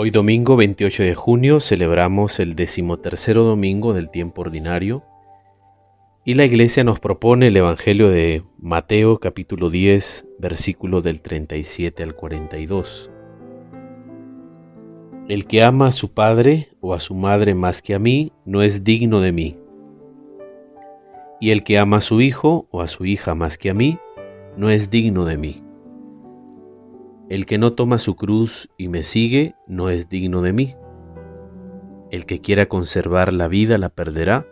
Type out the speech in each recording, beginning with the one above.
Hoy domingo 28 de junio celebramos el 13º domingo del tiempo ordinario y la Iglesia nos propone el Evangelio de Mateo capítulo 10 versículos del 37 al 42. El que ama a su padre o a su madre más que a mí no es digno de mí. Y el que ama a su hijo o a su hija más que a mí no es digno de mí. El que no toma su cruz y me sigue no es digno de mí. El que quiera conservar la vida la perderá,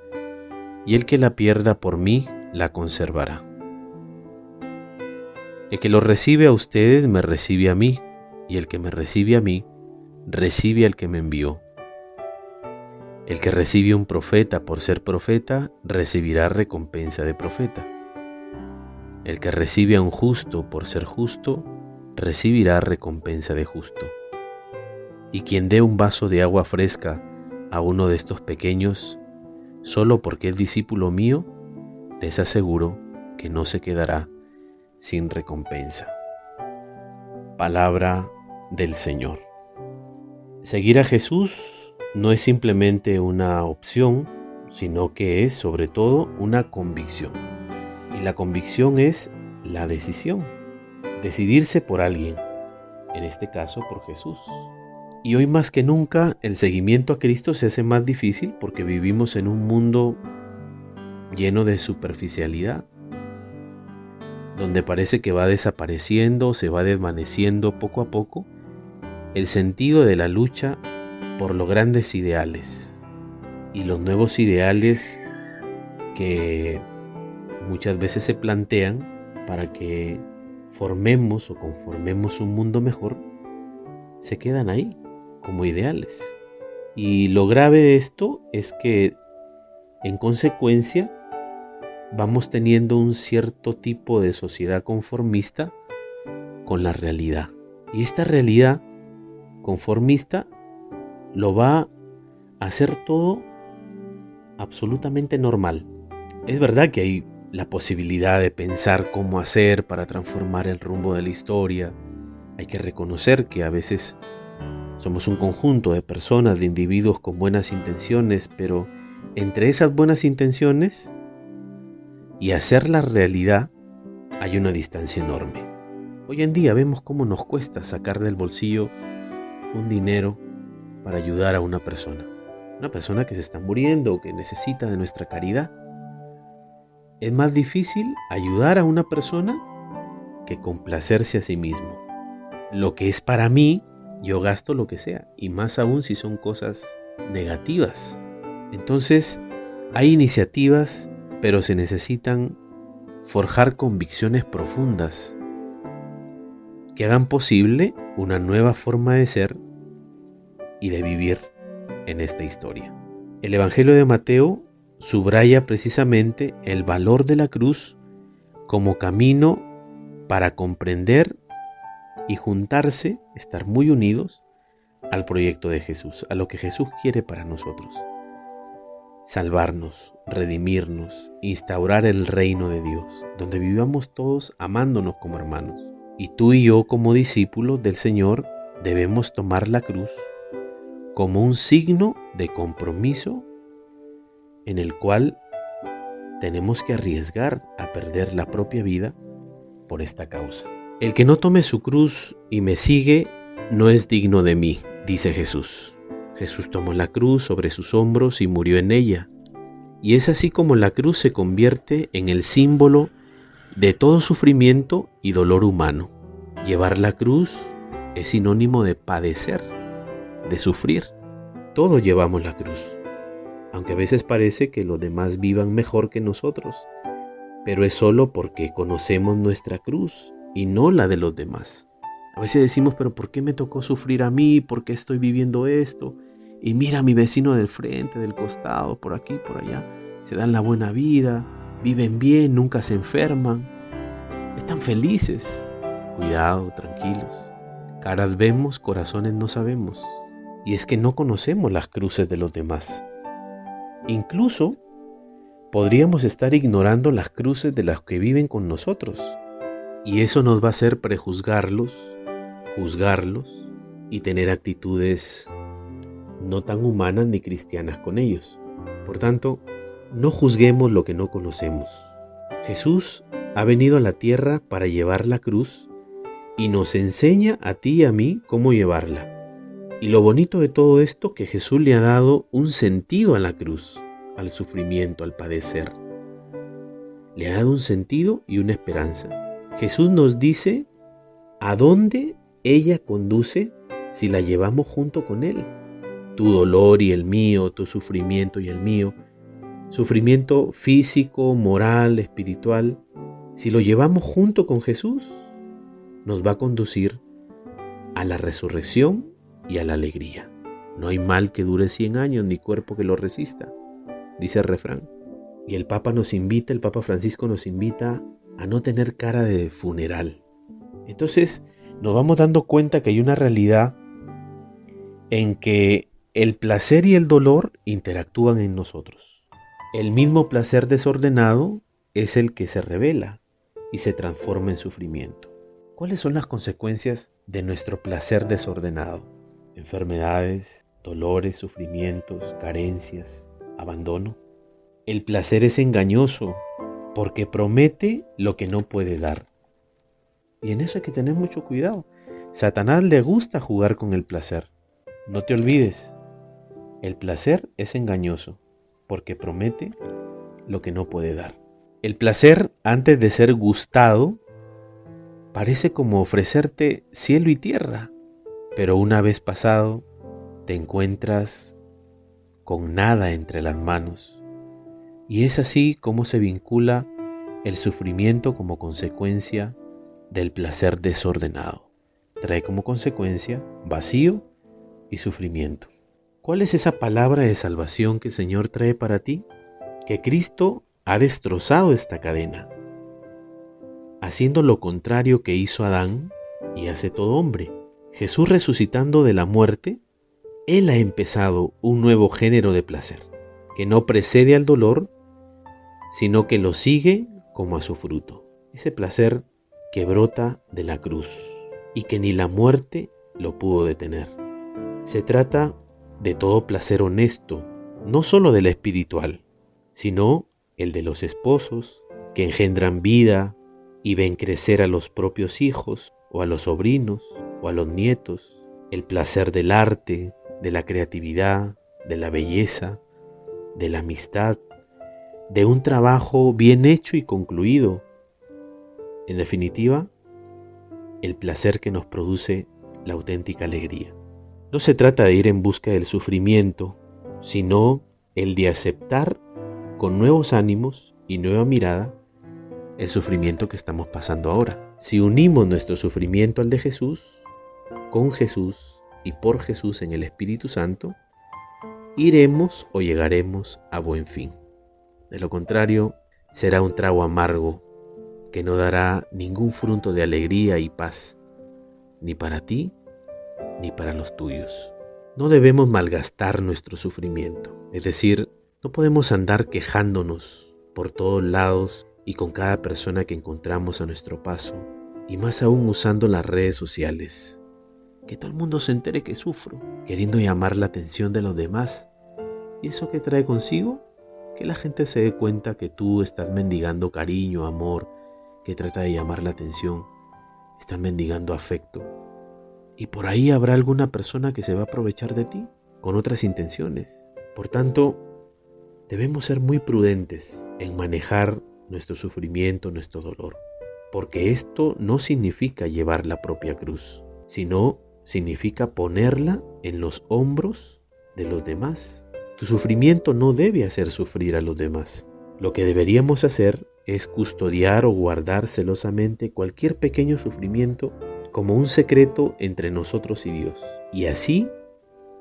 y el que la pierda por mí la conservará. El que lo recibe a ustedes me recibe a mí, y el que me recibe a mí recibe al que me envió. El que recibe a un profeta por ser profeta recibirá recompensa de profeta. El que recibe a un justo por ser justo recibirá recompensa de justo. Y quien dé un vaso de agua fresca a uno de estos pequeños, solo porque es discípulo mío, les aseguro que no se quedará sin recompensa. Palabra del Señor. Seguir a Jesús no es simplemente una opción, sino que es sobre todo una convicción. Y la convicción es la decisión. Decidirse por alguien, en este caso por Jesús. Y hoy más que nunca el seguimiento a Cristo se hace más difícil porque vivimos en un mundo lleno de superficialidad, donde parece que va desapareciendo, se va desvaneciendo poco a poco el sentido de la lucha por los grandes ideales y los nuevos ideales que muchas veces se plantean para que formemos o conformemos un mundo mejor, se quedan ahí como ideales. Y lo grave de esto es que en consecuencia vamos teniendo un cierto tipo de sociedad conformista con la realidad. Y esta realidad conformista lo va a hacer todo absolutamente normal. Es verdad que hay la posibilidad de pensar cómo hacer para transformar el rumbo de la historia. Hay que reconocer que a veces somos un conjunto de personas, de individuos con buenas intenciones, pero entre esas buenas intenciones y hacer la realidad hay una distancia enorme. Hoy en día vemos cómo nos cuesta sacar del bolsillo un dinero para ayudar a una persona que se está muriendo o que necesita de nuestra caridad. Es más difícil ayudar a una persona que complacerse a sí mismo. Lo que es para mí, yo gasto lo que sea, y más aún si son cosas negativas. Entonces, hay iniciativas, pero se necesitan forjar convicciones profundas que hagan posible una nueva forma de ser y de vivir en esta historia. El Evangelio de Mateo subraya precisamente el valor de la cruz como camino para comprender y juntarse, estar muy unidos al proyecto de Jesús, a lo que Jesús quiere para nosotros. Salvarnos, redimirnos, instaurar el reino de Dios, donde vivamos todos amándonos como hermanos. Y tú y yo como discípulos del Señor debemos tomar la cruz como un signo de compromiso en el cual tenemos que arriesgar a perder la propia vida por esta causa. El que no tome su cruz y me sigue no es digno de mí, dice Jesús. Jesús tomó la cruz sobre sus hombros y murió en ella. Y es así como la cruz se convierte en el símbolo de todo sufrimiento y dolor humano. Llevar la cruz es sinónimo de padecer, de sufrir. Todos llevamos la cruz, aunque a veces parece que los demás vivan mejor que nosotros, pero es solo porque conocemos nuestra cruz y no la de los demás. A veces decimos, pero ¿por qué me tocó sufrir a mí? ¿Por qué estoy viviendo esto? Y mira a mi vecino del frente, del costado, por aquí, por allá. Se dan la buena vida, viven bien, nunca se enferman. Están felices. Cuidado, tranquilos. Caras vemos, corazones no sabemos. Y es que no conocemos las cruces de los demás. Incluso podríamos estar ignorando las cruces de las que viven con nosotros. Y eso nos va a hacer prejuzgarlos, juzgarlos y tener actitudes no tan humanas ni cristianas con ellos. Por tanto, no juzguemos lo que no conocemos. Jesús ha venido a la tierra para llevar la cruz y nos enseña a ti y a mí cómo llevarla. Y lo bonito de todo esto, que Jesús le ha dado un sentido a la cruz, al sufrimiento, al padecer. Le ha dado un sentido y una esperanza. Jesús nos dice a dónde ella conduce si la llevamos junto con Él. Tu dolor y el mío, tu sufrimiento y el mío, sufrimiento físico, moral, espiritual, si lo llevamos junto con Jesús, nos va a conducir a la resurrección y a la alegría. No hay mal que dure 100 años, ni cuerpo que lo resista, dice el refrán. Y el Papa Francisco nos invita a no tener cara de funeral. Entonces nos vamos dando cuenta que hay una realidad en que el placer y el dolor interactúan en nosotros. El mismo placer desordenado es el que se revela y se transforma en sufrimiento. ¿Cuáles son las consecuencias de nuestro placer desordenado? Enfermedades, dolores, sufrimientos, carencias, abandono. El placer es engañoso porque promete lo que no puede dar. Y en eso hay que tener mucho cuidado. Satanás le gusta jugar con el placer. No te olvides, el placer es engañoso porque promete lo que no puede dar. El placer, antes de ser gustado, parece como ofrecerte cielo y tierra, pero una vez pasado, te encuentras con nada entre las manos. Y es así como se vincula el sufrimiento como consecuencia del placer desordenado. Trae como consecuencia vacío y sufrimiento. ¿Cuál es esa palabra de salvación que el Señor trae para ti? Que Cristo ha destrozado esta cadena, haciendo lo contrario que hizo Adán y hace todo hombre. Jesús, resucitando de la muerte, Él ha empezado un nuevo género de placer, que no precede al dolor, sino que lo sigue como a su fruto. Ese placer que brota de la cruz y que ni la muerte lo pudo detener. Se trata de todo placer honesto, no solo del espiritual, sino el de los esposos que engendran vida y ven crecer a los propios hijos o a los sobrinos o a los nietos. El placer del arte, de la creatividad, de la belleza, de la amistad, de un trabajo bien hecho y concluido. En definitiva, el placer que nos produce la auténtica alegría. No se trata de ir en busca del sufrimiento, sino el de aceptar con nuevos ánimos y nueva mirada el sufrimiento que estamos pasando ahora. Si unimos nuestro sufrimiento al de Jesús, con Jesús y por Jesús en el Espíritu Santo, iremos o llegaremos a buen fin. De lo contrario, será un trago amargo que no dará ningún fruto de alegría y paz, ni para ti ni para los tuyos. No debemos malgastar nuestro sufrimiento, es decir, no podemos andar quejándonos por todos lados y con cada persona que encontramos a nuestro paso, y más aún usando las redes sociales. Que todo el mundo se entere que sufro, queriendo llamar la atención de los demás. ¿Y eso qué trae consigo? Que la gente se dé cuenta que tú estás mendigando cariño, amor, que trata de llamar la atención, estás mendigando afecto. Y por ahí habrá alguna persona que se va a aprovechar de ti con otras intenciones. Por tanto, debemos ser muy prudentes en manejar nuestro sufrimiento, nuestro dolor, porque esto no significa llevar la propia cruz, sino significa ponerla en los hombros de los demás. Tu sufrimiento no debe hacer sufrir a los demás. Lo que deberíamos hacer es custodiar o guardar celosamente cualquier pequeño sufrimiento como un secreto entre nosotros y Dios. Y así,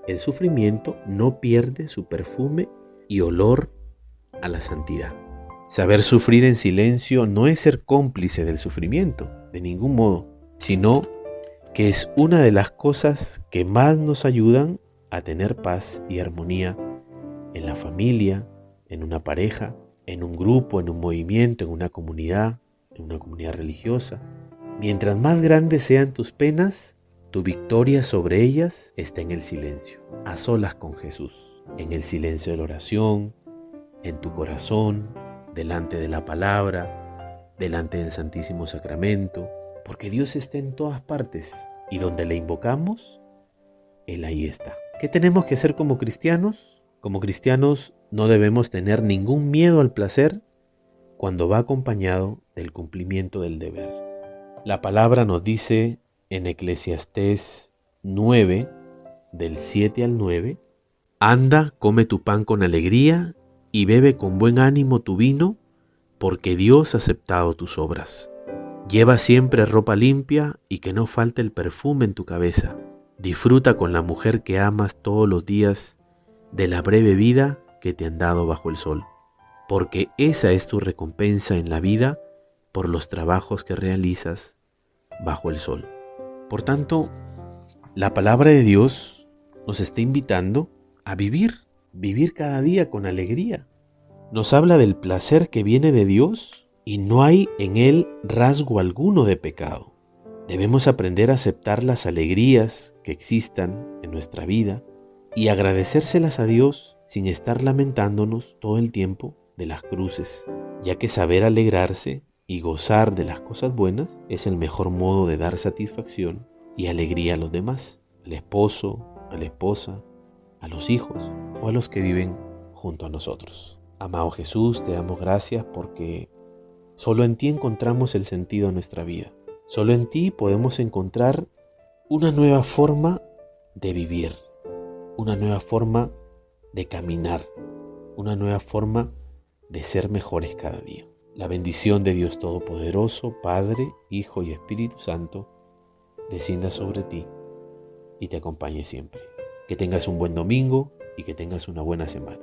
el sufrimiento no pierde su perfume y olor a la santidad. Saber sufrir en silencio no es ser cómplice del sufrimiento, de ningún modo, sino que es una de las cosas que más nos ayudan a tener paz y armonía en la familia, en una pareja, en un grupo, en un movimiento, en una comunidad religiosa. Mientras más grandes sean tus penas, tu victoria sobre ellas está en el silencio, a solas con Jesús, en el silencio de la oración, en tu corazón, delante de la palabra, delante del Santísimo Sacramento, porque Dios está en todas partes y donde le invocamos, Él ahí está. ¿Qué tenemos que hacer como cristianos? Como cristianos no debemos tener ningún miedo al placer cuando va acompañado del cumplimiento del deber. La palabra nos dice en Eclesiastés 9, del 7 al 9, anda, come tu pan con alegría y bebe con buen ánimo tu vino, porque Dios ha aceptado tus obras. Lleva siempre ropa limpia y que no falte el perfume en tu cabeza. Disfruta con la mujer que amas todos los días de la breve vida que te han dado bajo el sol, porque esa es tu recompensa en la vida por los trabajos que realizas bajo el sol. Por tanto, la palabra de Dios nos está invitando a vivir cada día con alegría. Nos habla del placer que viene de Dios y no hay en él rasgo alguno de pecado. Debemos aprender a aceptar las alegrías que existan en nuestra vida y agradecérselas a Dios sin estar lamentándonos todo el tiempo de las cruces, ya que saber alegrarse y gozar de las cosas buenas es el mejor modo de dar satisfacción y alegría a los demás, al esposo, a la esposa, a los hijos o a los que viven junto a nosotros. Amado Jesús, te damos gracias porque solo en ti encontramos el sentido de nuestra vida. Solo en ti podemos encontrar una nueva forma de vivir, una nueva forma de caminar, una nueva forma de ser mejores cada día. La bendición de Dios Todopoderoso, Padre, Hijo y Espíritu Santo, descienda sobre ti y te acompañe siempre. Que tengas un buen domingo y que tengas una buena semana.